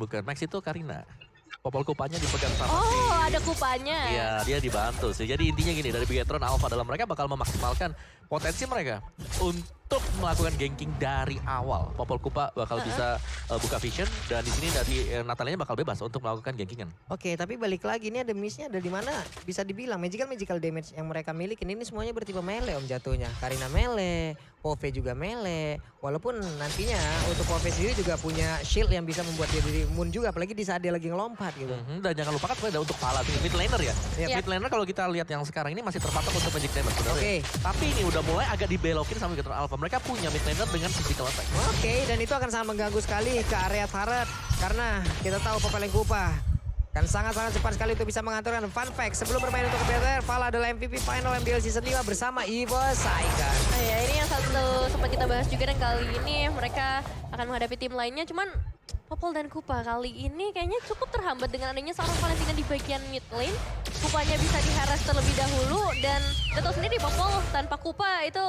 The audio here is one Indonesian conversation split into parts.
bukan. Max itu Karina. Popol Kupanya dipegang sama si... Oh, ada kupanya. Iya, dia dibantu sih. Jadi intinya gini, dari Bigetron Alpha dalam mereka bakal memaksimalkan potensi mereka untuk melakukan ganking dari awal. Popol Kupa bakal bisa buka vision dan di sini dari Natalianya bakal bebas untuk melakukan gankingan. Oke, tapi balik lagi ini ada missnya ada di mana? Bisa dibilang magical damage yang mereka miliki ini semuanya bertipe melee om jatuhnya. Karina melee, Pove juga melee. Walaupun nantinya untuk Pove sendiri juga punya shield yang bisa membuat dia jadi imun juga, apalagi di saat dia lagi ngelompat gitu. Dan jangan lupakan ada untuk Pala mid laner ya. Yep. Mid laner kalau kita lihat yang sekarang ini masih terpatok untuk magic damage sebenarnya. Oke. Tapi ini udah mulai agak dibelokin sama Bigetron Alpha. Mereka punya mid laner dengan physical attack. Oke, dan itu akan sangat mengganggu sekali ke area turret. Karena kita tahu Popol Kupa kan sangat-sangat cepat sekali untuk bisa mengaturkan. Fun fact, sebelum bermain untuk BTR, Pala adalah MVP final MDL Season 5 bersama Evo Saigon. Oh ya, ini yang satu sempat kita bahas juga dan kali ini mereka akan menghadapi tim lainnya. Cuman Popol dan Kupa kali ini kayaknya cukup terhambat dengan adanya seorang Valentina di bagian mid lane. Kupanya bisa diharas terlebih dahulu dan kita tahu sendiri Popol tanpa Kupa itu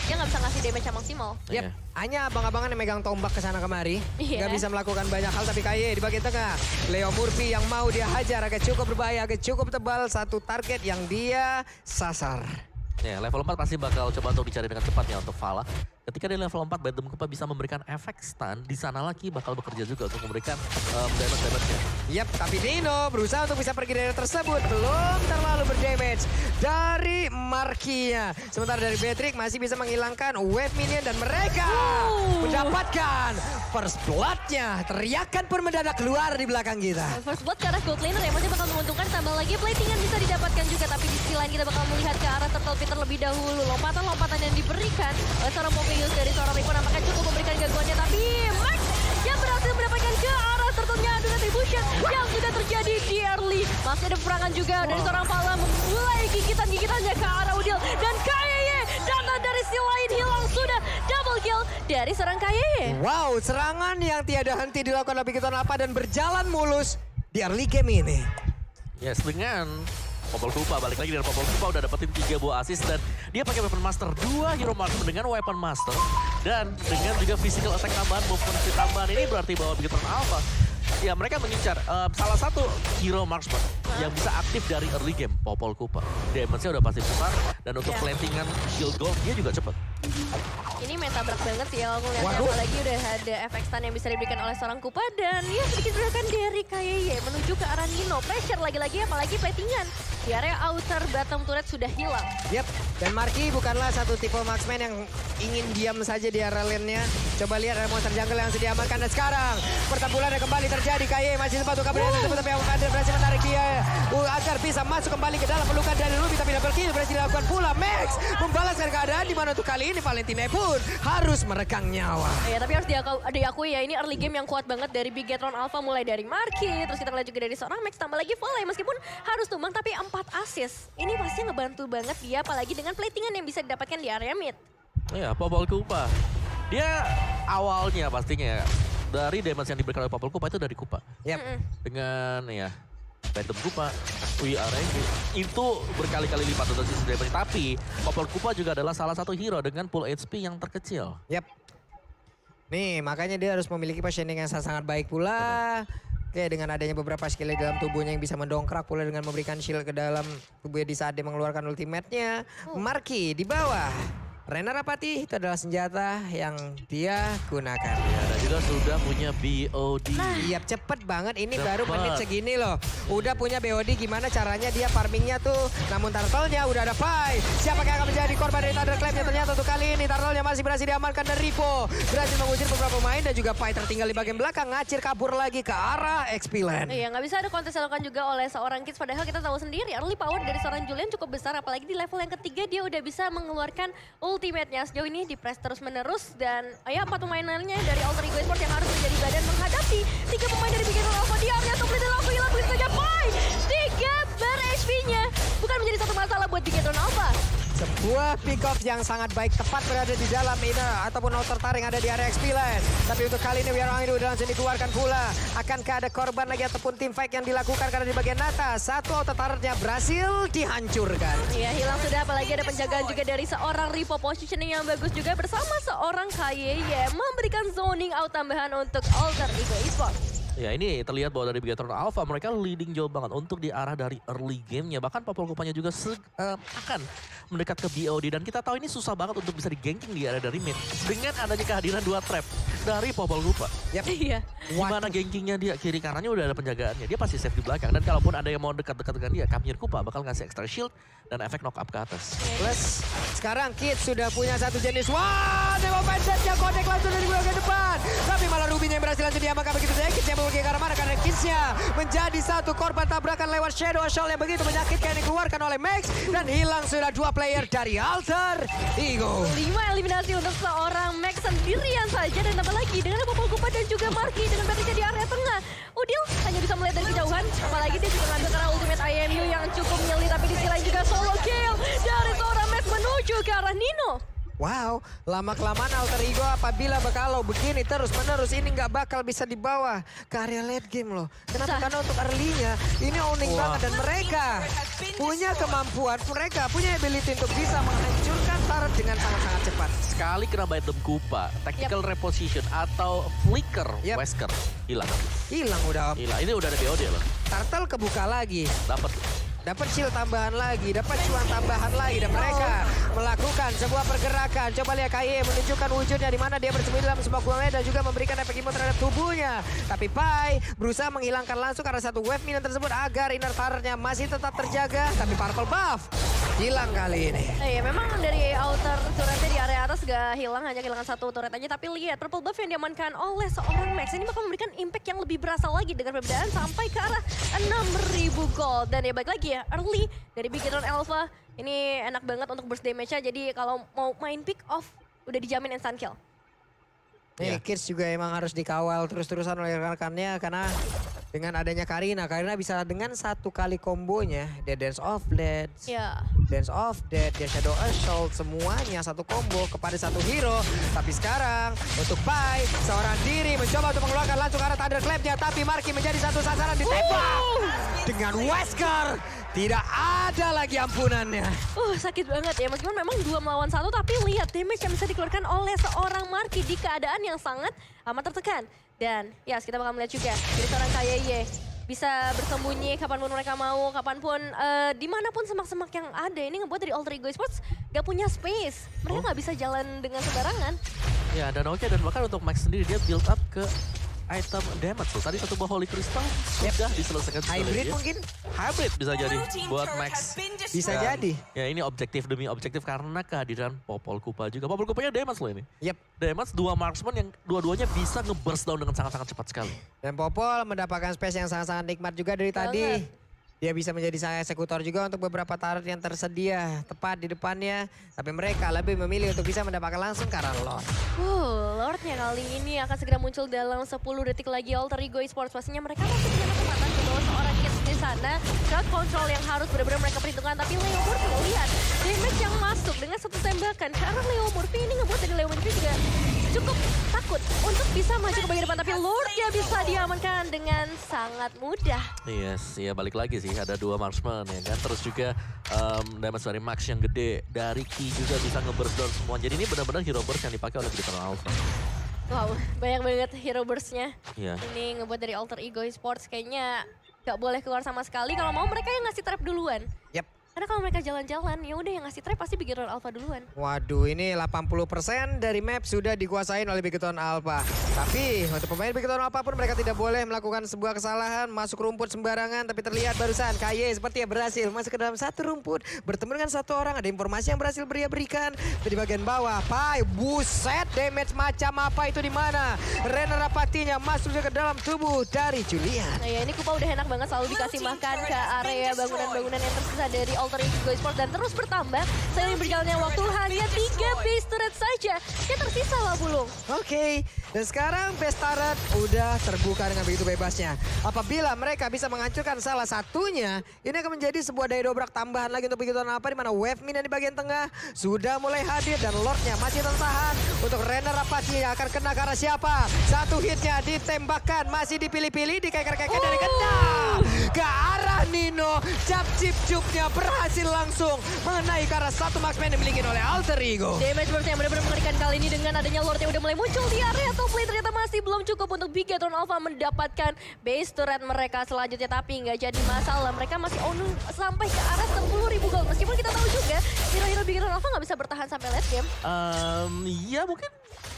dia nggak bisa ngasih damage yang maksimal. Yep, hanya abang-abangan yang megang tombak ke sana kemari. Iya. Nggak bisa melakukan banyak hal, tapi Kaye di bagian tengah. Leo Murphy yang mau dia hajar agak cukup berbahaya, agak cukup tebal. Satu target yang dia sasar. Ya, level 4 pasti bakal coba untuk dicari dengan cepat ya untuk Vala. Ketika di level 4, Bandem Kupa bisa memberikan efek stun, di sana lagi bakal bekerja juga untuk memberikan damage-nya. Yap, tapi Dino berusaha untuk bisa pergi dari tersebut. Belum terlalu berdamage dari Markinya. Sementara dari Beatrix masih bisa menghilangkan wave minion dan mereka mendapatkan first blood-nya. Teriakan pun mendadak keluar di belakang kita. First blood ke arah gold laner yang masih bakal menguntungkan, tambah lagi platingan bisa didapatkan juga, tapi di sisi lain kita bakal melihat ke arah Turtle Pit terlebih dahulu. Lompatan-lompatan yang diberikan oleh seorang Poveus dari seorang Rico nampaknya cukup memberikan gangguannya, tapi Max yang berhasil mendapatkan ke arah turtle-nya dengan retribution yang sudah terjadi di early. Masih ada peperangan juga dari seorang Pala memulai gigitan-gigitannya ke arah Udil dan Kayeye datang dari si lain hilang sudah double kill dari seorang Kayeye. Wow, serangan yang tiada henti dilakukan oleh Bigetron Alpha dan berjalan mulus di early game ini. Yes, dengan Popol Kupa, balik lagi dengan Popol Kupa udah dapetin 3 buah assist dan dia pakai weapon master, 2 hero marksman dengan weapon master dan dengan juga physical attack tambahan, movement speed tambahan. Ini berarti bahwa Bigetron Alpha ya mereka mengincar salah satu hero marksman yang bisa aktif dari early game, Popol Kupa. Damage-nya udah pasti besar dan untuk plantingan shield gold dia juga cepet. Ini main tabrak banget ya, aku lihatnya apalagi udah ada efek stun yang bisa diberikan oleh seorang Kupa dan ya sedikit gerakan dari Kayeye menuju ke arah Nino. Pressure lagi-lagi apalagi platingan. Di area outer bottom turret sudah hilang. Yep, dan Marky bukanlah satu tipe marksman yang ingin diam saja di area lane-nya. Coba lihat ada monster jungle yang sudah diamankan dan sekarang pertempuran yang kembali terjadi. Kaye masih sempat untuk kabur tersebut tapi Alexander berhasil menarik dia agar bisa masuk kembali ke dalam pelukan dari Ruby, tapi double kill berhasil dilakukan pula. Max membalaskan keadaan di mana untuk kali ini Valentina pun harus merekang nyawa. Ya tapi harus diakui ya, ini early game yang kuat banget dari Bigetron Alpha, mulai dari Marky, terus kita lihat juga dari seorang Max, tambah lagi Volley meskipun harus tumbang tapi 4 assist. Ini pasti ngebantu banget dia apalagi dengan platingan yang bisa didapatkan di area mid. Iya, Popol Kupa. Dia awalnya pastinya dari damage yang diberikan oleh Popol Kupa itu dari Kupa. Yep. Dengan ya Bandem Kupa, WRNG itu berkali-kali lipat untuk sisi damage. Tapi Popol Kupa juga adalah salah satu hero dengan pool HP yang terkecil. Yep. Nih makanya dia harus memiliki positioning yang sangat baik pula. Oke, dengan adanya beberapa skill di dalam tubuhnya yang bisa mendongkrak pula dengan memberikan shield ke dalam tubuhnya di saat dia mengeluarkan ultimate-nya. Marky di bawah. Renner Apati itu adalah senjata yang dia gunakan. Ya, dan juga sudah punya BOD. Iya, cepet banget. Ini Cepet. baru menit segini loh. Udah punya BOD, gimana caranya dia farmingnya tuh. Namun turtle-nya udah ada fight. Siapa yang akan menjadi korban dari Thunderclap-nya? Ternyata untuk kali ini turtle-nya masih berhasil diamankan dan Ripo berhasil mengusir beberapa pemain dan juga fight tertinggal di bagian belakang. Ngacir kabur lagi ke arah XP-Land. Iya, nggak bisa ada kontes yang dilakukan juga oleh seorang Kids. Padahal kita tahu sendiri early power dari seorang Julian cukup besar. Apalagi di level yang ketiga dia udah bisa mengeluarkan ultimate-nya. Sejauh ini di press terus menerus dan ya 4 pemain lainnya dari Alter Ego Esports yang harus menjadi badan menghadapi 3 pemain dari Bigetron Alpha. Dia artinya top lane langsung hilang begitu saja. Pai! 3 bar HP-nya. Bukan menjadi satu masalah buat Bigetron Alpha. Sebuah pick off yang sangat baik tepat berada di dalam inner ataupun outer taring ada di area XP-Land. Tapi untuk kali ini Wirang itu udah langsung dikeluarkan pula. Akankah ada korban lagi ataupun team fight yang dilakukan karena di bagian atas satu outer turretnya berhasil dihancurkan. Iya, hilang sudah, apalagi ada penjagaan juga dari seorang Ripo, positioning yang bagus juga bersama seorang Kayeye memberikan zoning out tambahan untuk Alter Ego Esports. Ya ini terlihat bahwa dari Bigetron Alpha mereka leading jauh banget untuk di arah dari early gamenya. Bahkan Popol Kupanya juga akan mendekat ke BOD. Dan kita tahu ini susah banget untuk bisa di-ganking di area dari mid. Dengan adanya kehadiran 2 trap dari Popol Kupa. Iya. Gimana gankingnya dia, kiri kanannya udah ada penjagaannya. Dia pasti safe di belakang. Dan kalaupun ada yang mau dekat-dekat dengan dia, Kamir Kupa bakal ngasih extra shield dan efek knock up ke atas. Plus sekarang Kids sudah punya satu jenis. Wah, Nemo Bandit yang connect langsung dari ke depan. Tapi malah Rubinya yang berhasil langsung diamankan begitu saja. Kids yang pergi ke arah mana karena Kidsnya menjadi satu korban tabrakan lewat Shadow Shoal yang begitu menyakitkan yang dikeluarkan oleh Max. Dan hilang sudah 2 player dari Alter Ego. 5 eliminasi untuk seorang Max sendirian saja. Dan tambah lagi dengan Popol Kupa dan juga Marky dengan berada di area tengah. Udil hanya bisa melihat dari kejauhan. Apalagi dia juga ngambil karena ultimate IMU yang cukup nyeli. Tapi di sisi lain juga solo kill dari seorang Max menuju ke arah Nino. Wow, lama-kelamaan Alter Ego apabila kalau begini terus-menerus ini nggak bakal bisa dibawa ke area late game loh. Kenapa? Karena untuk early-nya ini owning banget dan mereka punya kemampuan, mereka punya ability untuk bisa menghancurkan turret dengan sangat-sangat cepat. Sekali kena Baitem Kupa, tactical reposition atau flicker Wesker hilang. Hilang udah. Hilang, ini udah ada BOD loh. Turtle kebuka lagi. Dapat shield tambahan lagi, dapat cuan tambahan lagi dan mereka melakukan sebuah pergerakan. Coba lihat KAY menunjukkan wujudnya di mana dia bersembunyi dalam sebuah gua dan juga memberikan efek imut terhadap tubuhnya. Tapi Pai berusaha menghilangkan langsung karena satu wave minion tersebut agar inner turretnya masih tetap terjaga. Tapi purple buff hilang kali ini. Iya, memang dari outer turretnya di area atas gak hilang, hanya kehilangan satu turret aja. Tapi lihat purple buff yang diamankan oleh seorang Max ini bakal memberikan impact yang lebih berasa lagi dengan perbedaan sampai ke arah 6.000 gold. Dan ya balik lagi ya, early dari Bigetron Alpha ini enak banget untuk burst damage-nya. Jadi kalau mau main pick off udah dijamin instant kill. Nih, Kids juga emang harus dikawal terus-terusan oleh rekan-rekannya karena dengan adanya Karina bisa dengan satu kali kombonya, dia Dance of Death, Dance of Death, dia Shadow Assault, semuanya satu combo kepada satu hero. Tapi sekarang untuk Pai, seorang diri mencoba untuk mengeluarkan langsung arah Thunderclap-nya, tapi Marky menjadi satu sasaran ditembak dengan Wesker. Tidak ada lagi ampunannya. Sakit banget ya, meskipun memang 2 melawan 1, tapi lihat damage yang bisa dikeluarkan oleh seorang Marky di keadaan yang sangat amat tertekan. Dan ya kita bakal melihat juga dari seorang KAY bisa bersembunyi kapanpun mereka mau, kapanpun dimanapun semak-semak yang ada. Ini ngebuat dari Alter Ego Esports gak punya space. Mereka gak bisa jalan dengan sembarangan. Ya dan oke, dan bahkan untuk Max sendiri dia build up ke item damage tuh. Tadi satu buah Holy Crystal sudah diselesaikan. Hybrid mungkin? Hybrid bisa jadi buat Max. Bisa jadi. Ya ini objektif demi objektif karena kehadiran Popol Kupa juga. Popol Kupanya damage loh ini. Damage 2 marksman yang dua-duanya bisa nge-burst down dengan sangat-sangat cepat sekali. Dan Popol mendapatkan space yang sangat-sangat nikmat juga dari tadi. Dia bisa menjadi sang eksekutor juga untuk beberapa turret yang tersedia tepat di depannya. Tapi mereka lebih memilih untuk bisa mendapatkan langsung ke arah Lord. Lordnya kali ini akan segera muncul dalam 10 detik lagi. Alter Ego Esports pastinya mereka masih punya kesempatan di bawah seorang Kids di sana. Crowd control yang harus benar-benar mereka perhitungkan. Tapi Leo Murphy lihat damage yang masuk dengan satu tembakan. Karena Leo Murphy ini ngebuat dari Leo Murphy juga cukup takut untuk bisa maju ke bagian depan. Tapi Lordnya bisa diamankan dengan sangat mudah. Yes, ya balik lagi sih. Ada 2 marksman ya kan. Terus juga damage dari Max yang gede. Dari Ki juga bisa nge-burst down semua. Jadi ini benar-benar hero burst yang dipakai oleh Bigetron Alpha. Wow, banyak banget hero burst-nya. Iya. Ini ngebuat dari Alter Ego Esports kayaknya gak boleh keluar sama sekali. Kalau mau mereka yang ngasih trap duluan. Karena kalau mereka jalan-jalan, ya udah yang ngasih trap pasti Bigetron Alpha duluan. Waduh, ini 80% dari map sudah dikuasain oleh Bigetron Alpha. Tapi untuk pemain Bigetron Alpha pun mereka tidak boleh melakukan sebuah kesalahan, masuk rumput sembarangan. Tapi terlihat barusan KAY sepertinya berhasil masuk ke dalam satu rumput, bertemu dengan satu orang. Ada informasi yang berhasil dia berikan di bagian bawah. Pai, buset, damage macam apa itu di mana? Renner Rapatinya masuk ke dalam tubuh dari Julian. Nah ya, ini Kupa udah enak banget selalu dikasih makan ke area bangunan-bangunan yang tersisa dari Alter Ego Esports dan terus bertambah. Seiring berjalannya waktu hanya 3 base turret saja yang tersisa lah Bulung. Oke, dan sekarang base turret udah terbuka dengan begitu bebasnya. Apabila mereka bisa menghancurkan salah satunya, ini akan menjadi sebuah daya dobrak tambahan lagi untuk Bigetron Alpha di mana wave minion di bagian tengah sudah mulai hadir dan Lordnya masih tertahan. Untuk Renner Apache akan kena ke arah siapa? Satu hitnya ditembakkan, masih dipilih-pilih, dikeker-keker dari kendang ke arah Nino. Nino. Cap chip cupnya berhasil langsung mengenai ke arah satu marksman yang dimiliki oleh Alter Ego. Damage burst yang benar-benar mengerikan kali ini dengan adanya Lord yang udah mulai muncul di area top lane. Ternyata masih belum cukup untuk Bigetron Alpha mendapatkan base turret mereka selanjutnya. Tapi nggak jadi masalah. Mereka masih on sampai ke arah 10.000 gold. Meskipun kita tahu juga hero-hero Bigetron Alpha nggak bisa bertahan sampai late game. Ya mungkin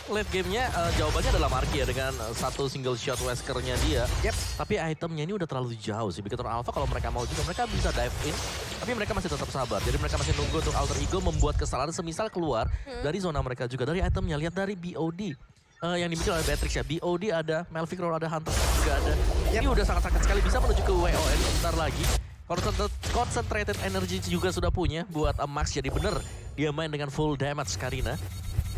late gamenya jawabannya adalah Marky ya dengan satu single shot Weskernya dia. Yep. Tapi itemnya ini udah terlalu jauh sih. Bigetron Alpha kalau mereka mau juga mereka bisa dive in. Tapi mereka masih tetap sabar. Jadi mereka masih nunggu untuk Alter Ego membuat kesalahan semisal keluar dari zona mereka juga. Dari itemnya, lihat dari BOD. Yang dimiliki oleh Beatrix ya. BOD ada, Malphite ada, Hunter juga ada. Ini udah sangat-sangat sekali bisa menuju ke WON sebentar lagi. Concentrated energy juga sudah punya buat Max. Jadi bener dia main dengan full damage Karina.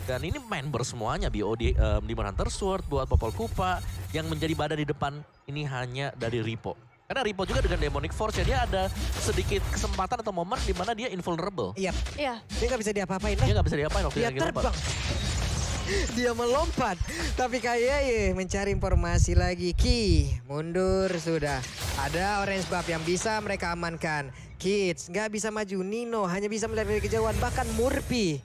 Dan ini member semuanya BOD, Demon Hunter Sword buat Popol Kupa. Yang menjadi badan di depan ini hanya dari Ripo. Karena Ripo juga dengan Demonic Force ya, dia ada sedikit kesempatan atau momen di mana dia invulnerable. Iya. Iya. Dia nggak bisa diapa-apain. Dia nggak bisa diapain waktu Dia lagi lompat. terbang. Dia melompat. Tapi kayak mencari informasi lagi. Ki, mundur sudah. Ada orange buff yang bisa mereka amankan. Kids, nggak bisa maju. Nino hanya bisa melihat dari kejauhan. Bahkan Murphy.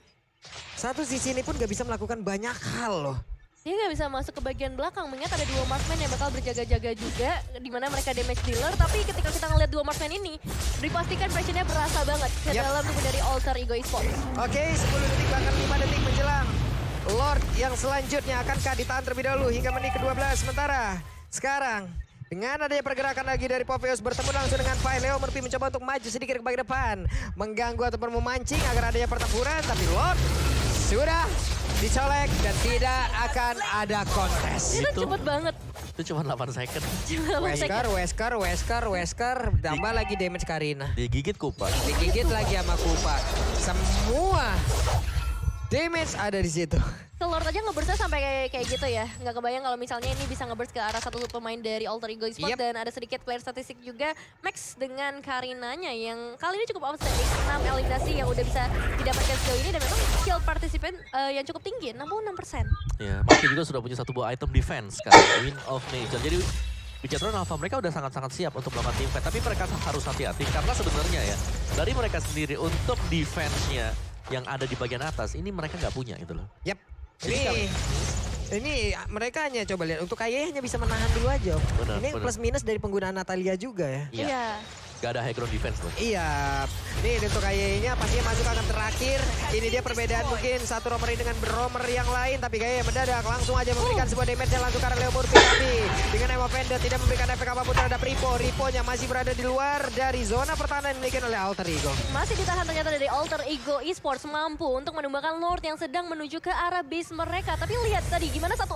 Satu sisi ini pun nggak bisa melakukan banyak hal loh. Dia nggak bisa masuk ke bagian belakang, mengingat ada dua marksman yang bakal berjaga-jaga juga, di mana mereka damage dealer. Tapi ketika kita ngeliat dua marksman ini, dipastikan pressionnya berasa banget ke dalam tubuh dari Alter Ego Esports. Oke, 10 detik bahkan 5 detik menjelang. Lord yang selanjutnya akankah ditahan terlebih dahulu hingga menit ke-12. Sementara sekarang dengan adanya pergerakan lagi dari Popeyos bertemu langsung dengan Fai. Leo Murphy mencoba untuk maju sedikit ke bagian depan, mengganggu ataupun memancing agar adanya pertempuran. Tapi Lord sudah dicolek dan tidak akan ada kontes. Itu cepet banget. Itu cuma 8 second. Wesker, tambah lagi damage Karina. Digigit Kupa. Digigit lagi sama Kupa. Semua damage ada di situ. Lord aja ngeburstnya sampai kayak gitu ya. Nggak kebayang kalau misalnya ini bisa ngeburst ke arah satu pemain dari Alter Ego Esports. Dan ada sedikit player statistik juga Max dengan Karinanya yang kali ini cukup outstanding. 6 eliminasi yang udah bisa didapatkan sejauh ini. Dan memang skill partisipan yang cukup tinggi, 66%. Ya, Marky juga sudah punya satu buah item defense kan, Wind of Nature. Jadi Bigetron Alpha mereka udah sangat-sangat siap untuk melakukan team fight. Tapi mereka harus hati-hati karena sebenarnya ya dari mereka sendiri untuk defense-nya yang ada di bagian atas ini mereka nggak punya gitu loh. Yap. Ini mereka hanya coba lihat untuk Kaye hanya bisa menahan dulu aja. Ini plus minus dari penggunaan Natalia juga ya. Iya. Gak ada high ground defense loh. Iya, nih untuk Kaye-nya pastinya masuk akan terakhir. Ini dia perbedaan mungkin satu romer ini dengan romer yang lain. Tapi Kaye mendadak langsung aja memberikan sebuah damage yang langsung karena Leo Murphy. Tapi dengan Emo Vendor tidak memberikan efek apapun terhadap Ripo. Riponya masih berada di luar dari zona pertahanan yang dimiliki oleh Alter Ego. Masih ditahan ternyata dari Alter Ego Esports mampu untuk menumbangkan Lord yang sedang menuju ke arah base mereka. Tapi lihat tadi gimana satu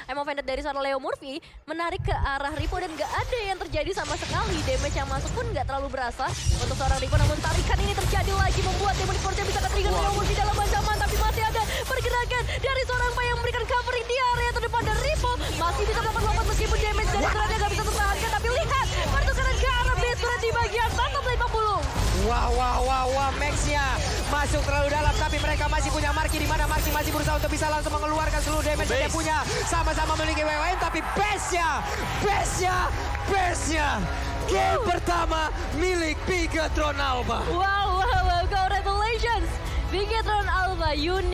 Emo Vendor dari seorang Leo Murphy menarik ke arah Ripo dan gak ada yang terjadi sama sekali. Damage yang masuk pun nggak terlalu berasa untuk seorang Ripo, namun tarikan ini terjadi lagi membuat Demonic Force bisa ke-trigger Leo Murphy dalam ancaman. Tapi masih ada pergerakan dari seorang Pai yang memberikan covering di area terdepan dan Ripo masih bisa lompat-lompat meskipun damage dari turretnya nggak bisa tertahankan. Tapi lihat pertukaran ke arah base turret di bagian bottom lane 50. Wah, Max-nya masuk terlalu dalam, tapi mereka masih punya Marky di mana Marky masih berusaha untuk bisa langsung mengeluarkan seluruh damage yang dia punya. Sama-sama memiliki WWN, tapi base-nya game pertama milik Bigetron Alpha. Wow, congratulations Bigetron Alpha,